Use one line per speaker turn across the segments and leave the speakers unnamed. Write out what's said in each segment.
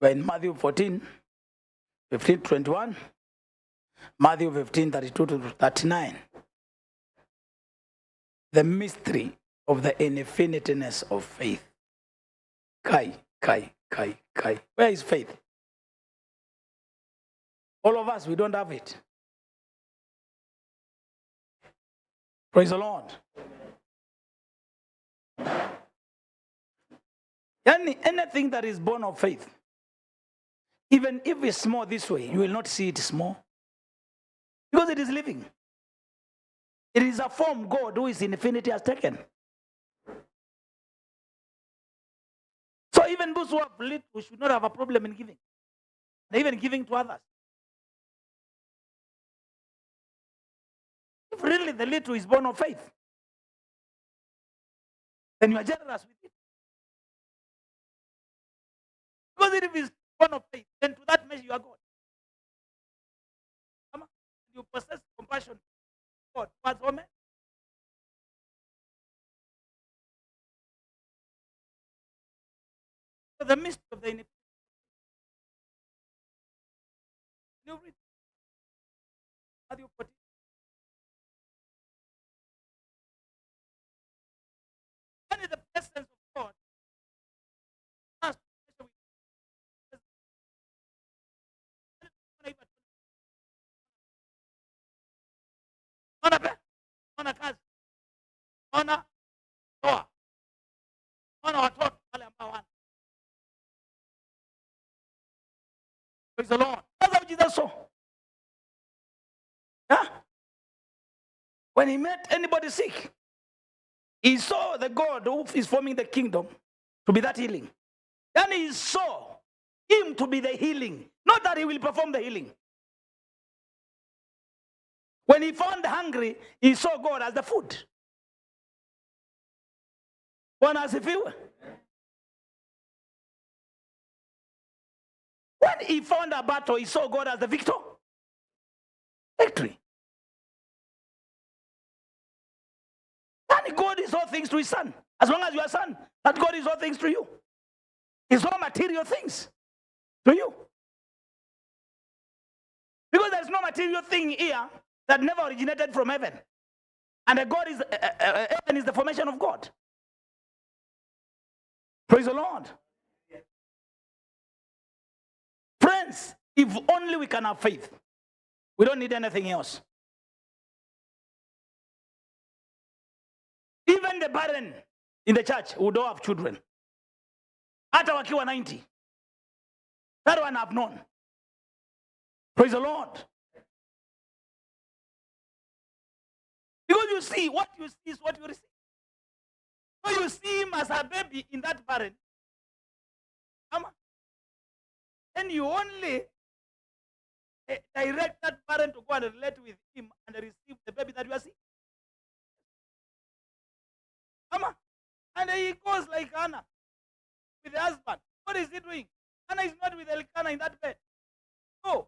We're in Matthew 14, 15 to 21. Matthew 15, 32 to 39. The mystery of the infiniteness of faith. Kai. Where is faith? All of us, we don't have it. Praise the Lord. Anything that is born of faith, even if it's small this way, you will not see it small. Because it is living. It is a form God who is in infinity has taken. So even those who have little, we should not have a problem in giving. Even giving to others. If really the little is born of faith, then you are generous with it. Because if it is born of faith, then to that measure you are God. You possess compassion God towards women. So the mystery of the infinity. You read Matthew 14. When is the presence of God? Ona kazi, ona toa, ona watoto wale ambao wana. Praise the Lord. That's how Jesus saw. Yeah? When he met anybody sick, he saw the God who is forming the kingdom to be that healing. Then he saw him to be the healing, not that he will perform the healing. When he found the hungry, he saw God as the food. One as if you. When he found a battle, he saw God as the victor. Victory. And God is all things to his son. As long as you are son, that God is all things to you. It's all material things to you. Because there's no material thing here that never originated from heaven. And God is heaven is the formation of God. Praise the Lord. Friends, if only we can have faith, we don't need anything else. Even the barren in the church who don't have children, hata wakiwa 90, that one I've known. Praise the Lord. Because you see, what you see is what you receive. So you see him as a baby in that barren. And you only direct that parent to go and relate with him and receive the baby that you are seeing. And he goes like Anna with the husband. What is he doing? Anna is not with Elkanah in that bed. No.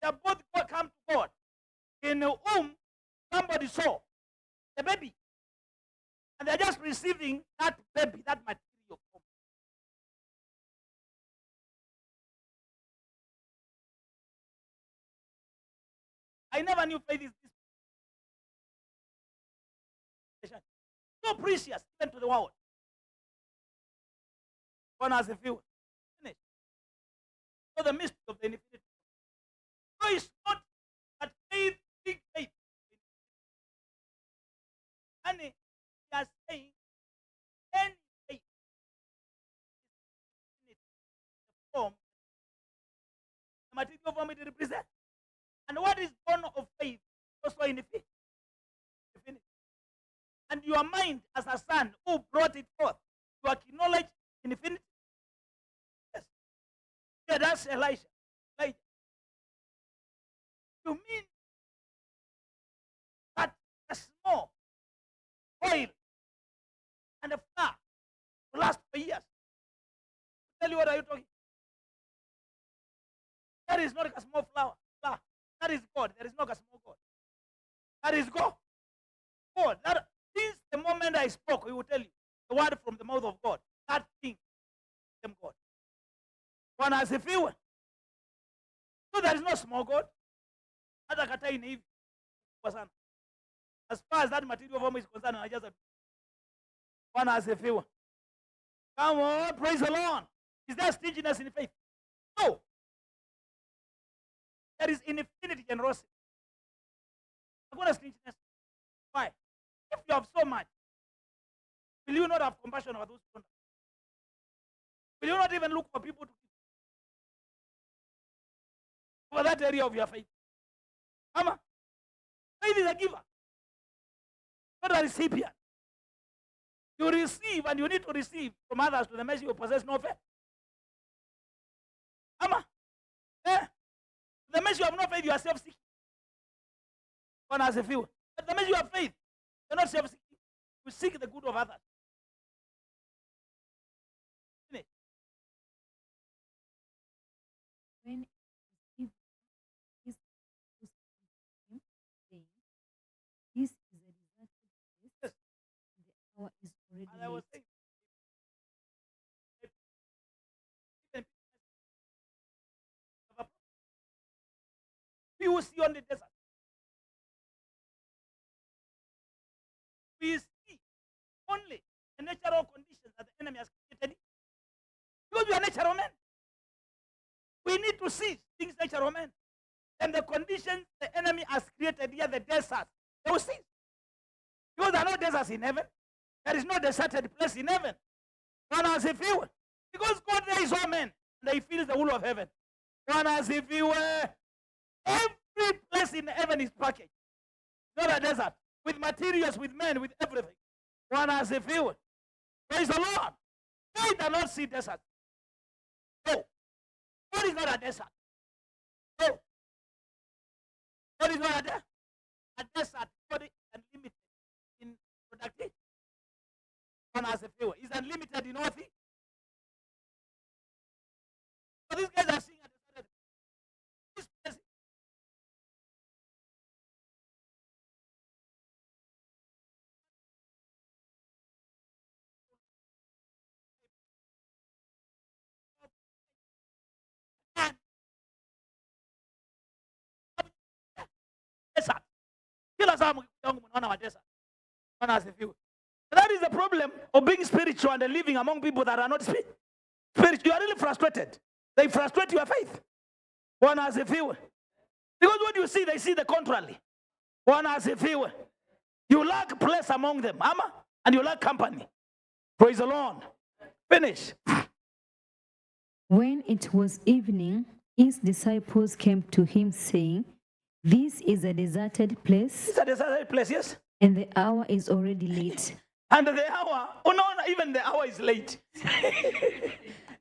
They both come to God in whom somebody saw the baby. And they're just receiving that baby, that material. I never knew faith is this. So precious even to the world. One has a few. Finished. So the mystery of the infinity. So it's not that faith, big faith. And he is saying any faith is the form, the material form it represents. And what is born of faith also in the faith. And your mind as a son who brought it forth to acknowledge infinity. Yes. Yeah, that's Elijah. You mean that a small oil and a flour will last for years? Tell you what are you talking? That is not a small flour. That is God. There is not a small God. That is God. God. That since the moment I spoke, he will tell you the word from the mouth of God. That thing became God. Bwana asifiwe. So there is no small God. Hata katai ni hivi kwa sana. As far as that material form is concerned, anajaza. Bwana asifiwe. Come on, praise the Lord. Is there stinginess in faith? No. There is infinite generosity. Hakuna stinginess. Why? If you have so much, will you not have compassion over those people? Will you not even look for people to give? For that area of your faith? Ama? Faith is a giver, not a recipient. You receive and you need to receive from others to the measure you possess no faith. Ama? The measure you have no faith, you are self-seeking. One has a few. But the measure you have faith, you are not self-seeking. You seek the good of others.
When is this is a deserted place, the hour is already
And I was
late.
saying, we will see on the desert. We see only the natural conditions that the enemy has created. Because we are natural men. We need to see things natural men. And the conditions the enemy has created here, the desert, they will see. Because there are no deserts in heaven. There is no deserted place in heaven. One has a few. Because God there is all men. And he fills the whole of heaven. One has a few. Every place in heaven is packaged. Not a desert. With materials, with men, with everything. One has a few. Praise the Lord. They do not see desert. No. God is not a desert. No. God is not a desert. God is unlimited in productivity. One has a few. Is unlimited in all things. So these guys are seeing a deserted. This place. Desert. Kila saa mkiangu mnaona wa desert. One has a few. That is the problem of being spiritual and living among people that are not spiritual. You are really frustrated. They frustrate your faith. One has a few. Because what you see, they see the contrary. One has a few. You lack place among them, ama? And you lack company. Praise the Lord. Finish.
When it was evening, his disciples came to him, saying, "This is a deserted place,
It's a deserted place, yes?
and the hour is already late."
And the hour, oh no, even the hour is late.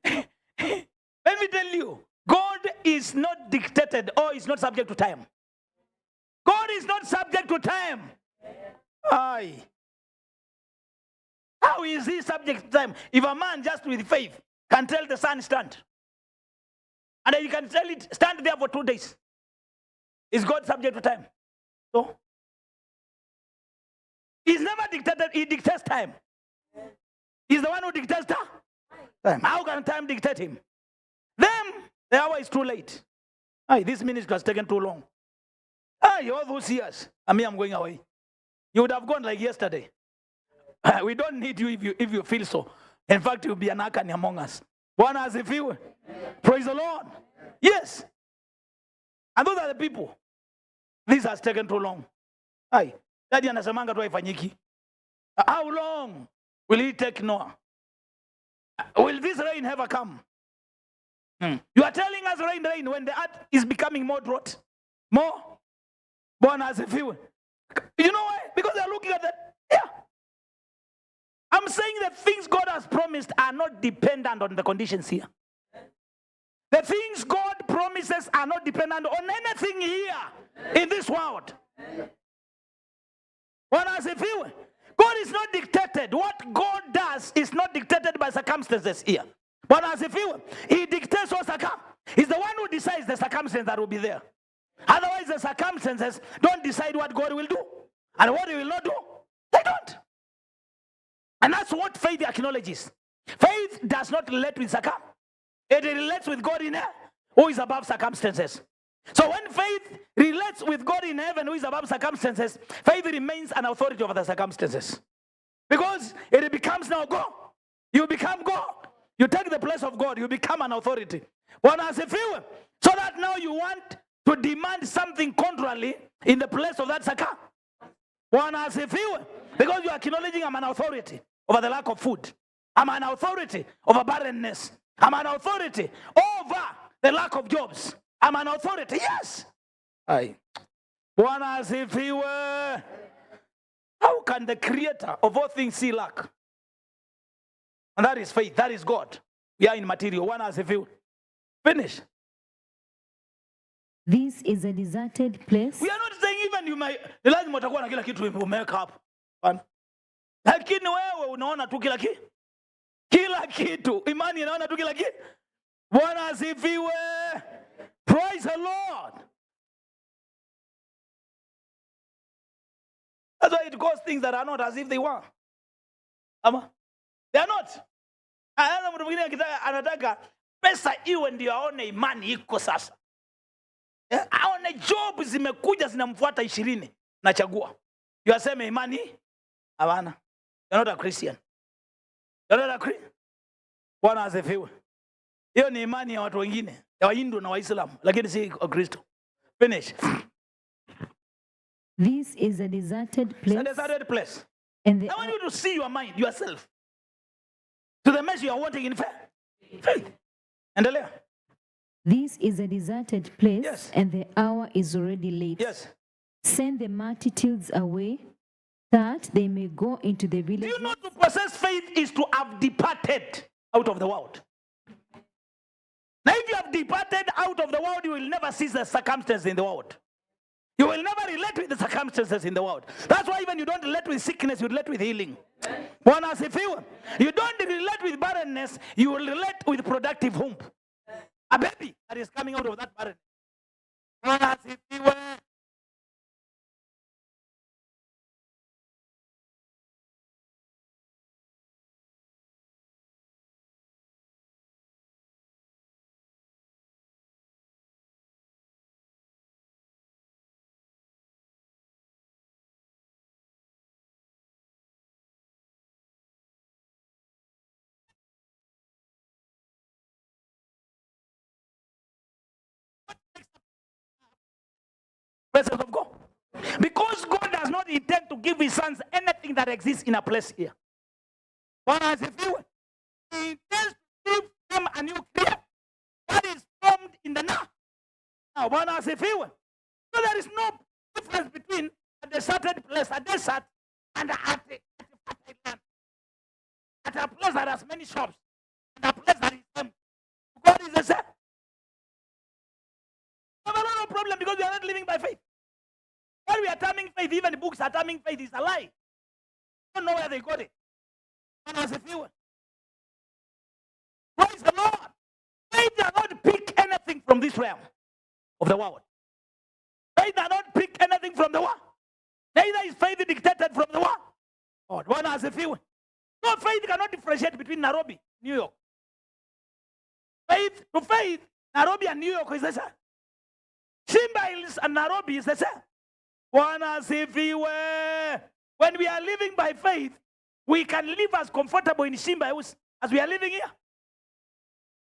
Let me tell you, God is not dictated or is not subject to time. God is not subject to time. Aye. How is he subject to time? If a man just with faith can tell the sun stand, and then you can tell it stand there for 2 days, is God subject to time? No. He's never dictated, he dictates time. He's the one who dictates time. How can time dictate him? Them, the hour is too late. Aye, this ministry has taken too long. Aye, all those years, and me, I'm going away. You would have gone like yesterday. We don't need you if you feel so. In fact, you'll be an Akani among us. One has a few. Praise the Lord. Yes. And those are the people. This has taken too long. Aye. Daddy anasemanga tu haifanyiki. How long will it take Noah? Will this rain ever come? You are telling us rain when the earth is becoming more drought. More. Born as a few. You know why? Because they are looking at that. Yeah. I'm saying the things God has promised are not dependent on the conditions here. The things God promises are not dependent on anything here in this world. One has a few. God is not dictated. What God does is not dictated by circumstances here. One has a few. He dictates what's to come. He's the one who decides the circumstance that will be there. Otherwise, the circumstances don't decide what God will do. And what he will not do, they don't. And that's what faith acknowledges. Faith does not relate with circumstances. It relates with God in heaven, who is above circumstances. So when faith relates with God in heaven, who is above circumstances, faith remains an authority over the circumstances. Because it becomes now God. You become God. You take the place of God. You become an authority. So that now you want to demand something contrarily in the place of that circumstance. Because you are acknowledging I'm an authority over the lack of food. I'm an authority over barrenness. I'm an authority over the lack of jobs. I'm an authority. Yes. Aye. How can the creator of all things see lack? And that is faith. That is God. We are in material. Finish.
This is a deserted place.
We are not saying even you may lazima utakuwa na kila kitu make up. Lakini wewe unaona tu kila kitu. Kila kitu. Imani inaona tu kila kitu. Bwana asifiwe. Praise the Lord. That's why it calls things that are not as if they were. They are not. Mtu mwingine anataka pesa iwe ndio aone imani iko sasa. Aone job zimekuja zinamfuata 20 nachagua. You are saying imani? Hapana. You're not a Christian. You're not a Christian. Bwana asifiwe. Hiyo ni imani ya watu wengine, ya Wahindu na Waislamu, lakini si Kristo. Finish.
This is a deserted place.
It's a deserted place.
And
I want you to see your mind, yourself. To the measure you are wanting in faith. Endelea.
This is a deserted place,
yes.
And the hour is already late.
Yes.
Send the multitudes away, that they may go into the village.
Do you know to possess faith is to have departed out of the world? Now if you have departed out of the world, you will never see the circumstances in the world. You will never relate with the circumstances in the world. That's why even you don't relate with sickness, you relate with healing. You don't relate with barrenness, you will relate with productive womb. A baby that is coming out of that barrenness. Presence of God. Because God does not intend to give his sons anything that exists in a place here. He intends to give them a new creation that is formed in the now. So there is no difference between a deserted place, a desert, and a fertile land. At a place that has many shops, and a place that is empty. God is the same. We have a lot of problem because we are not living by faith. When we are terming faith, even the books are terming faith is a lie. I don't know where they got it. Praise the Lord. Faith does not pick anything from this realm of the world. Faith does not pick anything from the world. Neither is faith dictated from the world. No, faith cannot differentiate between Nairobi, New York. Faith to faith, Nairobi and New York is the same. Shimba Hills and Nairobi is the same. When we are living by faith, we can live as comfortable in Shimba Hills as we are living here.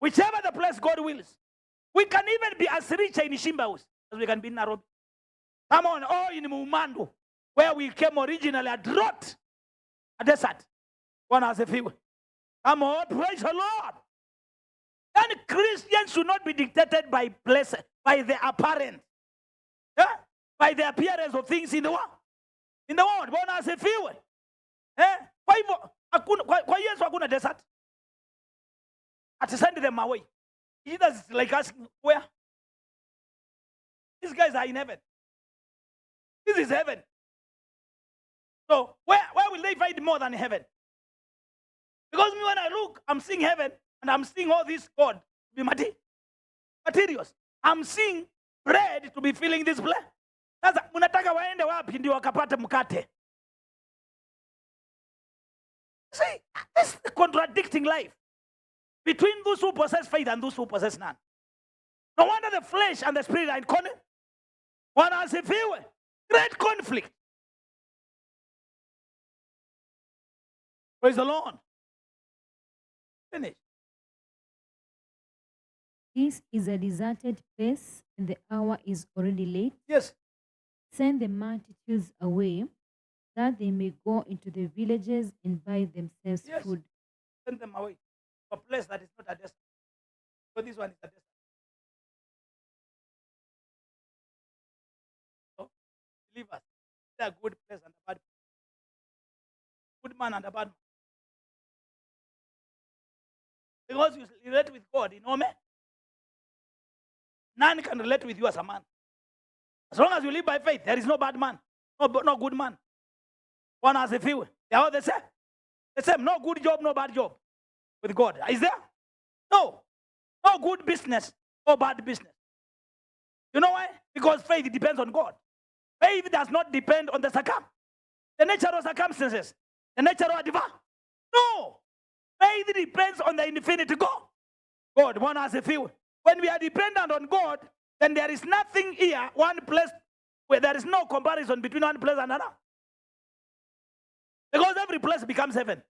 Whichever the place God wills. We can even be as rich in Shimba Hills as we can be in Nairobi. Come on, in Mumando, where we came originally, a drought, a desert. Come on, praise the Lord. And Christians should not be dictated by places, by the apparent, by the appearance of things in the world. In the world, Bwana asifiwe. Kwa hivyo, kwa Yesu hakuna desert. Send them away. Either it's like asking, where? These guys are in heaven. This is heaven. So, where will they find more than heaven? Because me, when I look, I'm seeing heaven, and I'm seeing all this God to be materials. I'm seeing bread to be filling this place. Sasa mnataka waende wapi ndio wakapate mkate? See, this is contradicting life. between those who possess faith and those who possess none. No wonder the flesh and the spirit are in conflict. One has a view, great conflict. Praise the Lord. Finish.
This is a deserted place, and the hour is already late.
Yes.
Send the multitudes away, that they may go into the villages and buy themselves
Yes.
food.
Send them away to a place that is not a desert. So this one is a desert. So believers, there are good place and a bad place. Good man and a bad man. Because you relate with God, you know me? None can relate with you as a man. As long as you live by faith, there is no bad man, no good man. One has a few. They are all the same. The same. No good job, no bad job with God. Is there? No. No good business, no bad business. You know why? Because faith depends on God. Faith does not depend on the natural circumstances, the natural divine. No. Faith depends on the infinite God. God, one has a few. When we are dependent on God, then there is nothing here, one place where there is no comparison between one place and another. Because every place becomes heaven.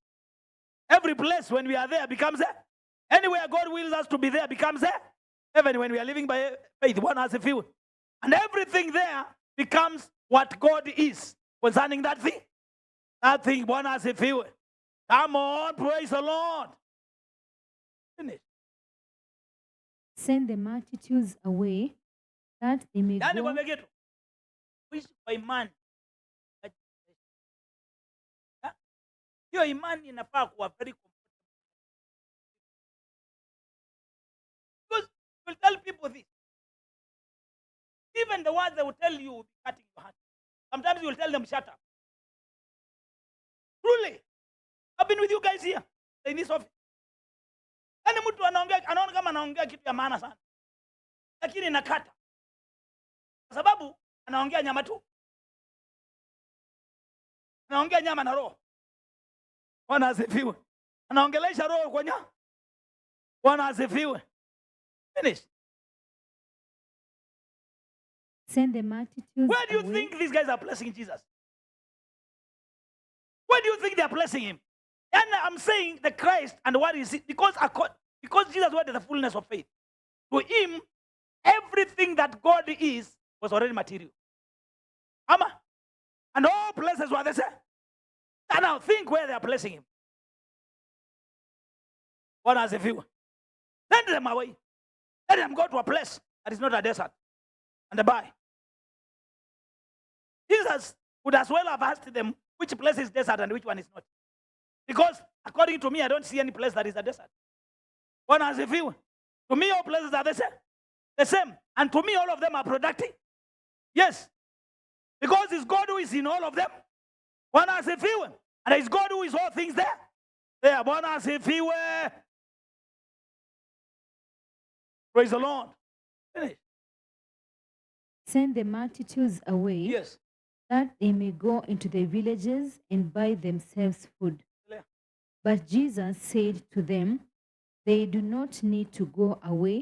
Every place when we are there becomes heaven. Anywhere God wills us to be there becomes heaven when we are living by faith. One has a few. And everything there becomes what God is concerning that thing. That thing, one has a few. Come on, praise the Lord. Finish.
Send the multitudes away, that they may
Yaani
go.
kwa getu kuishi kwa imani. Hiyo imani inafaa kuwa very comfortable. Because you will tell people this. Even the words they will tell you will be cutting your heart. Sometimes you will tell them, shut up. Truly. I've been with you guys here in this office. Yaani mtu anaona kama anaongea kitu ya maana sana. Lakini nakata. Kwa sababu anaongea nyama tu. Anaongea nyama na roho. Bwana asifiwe. Anaongelesha roho kwa nyama. Bwana asifiwe. Finish.
Send the multitudes
Where do you
away.
think these guys are blessing Jesus? Where do you think they are blessing him? And I'm saying the Christ and what is it? Because Jesus was the fullness of faith. To him, everything that God is was already material. Ama? And all places were the same. And now think where they are placing him. What has a view? Send them away. Let them go to a place that is not a desert and buy. Jesus would as well have asked them which place is desert and which one is not. Because according to me, I don't see any place that is a desert. One has a view. To me, all places are the same. The same. And to me, all of them are productive. Yes. Because it's God who is in all of them. One has a view. And it's God who is all things there. There. One has a view. Praise the Lord. Finish.
Send the multitudes away,
Yes.
that they may go into the villages and buy themselves food.
Clear.
But Jesus said to them, they do not need to go away.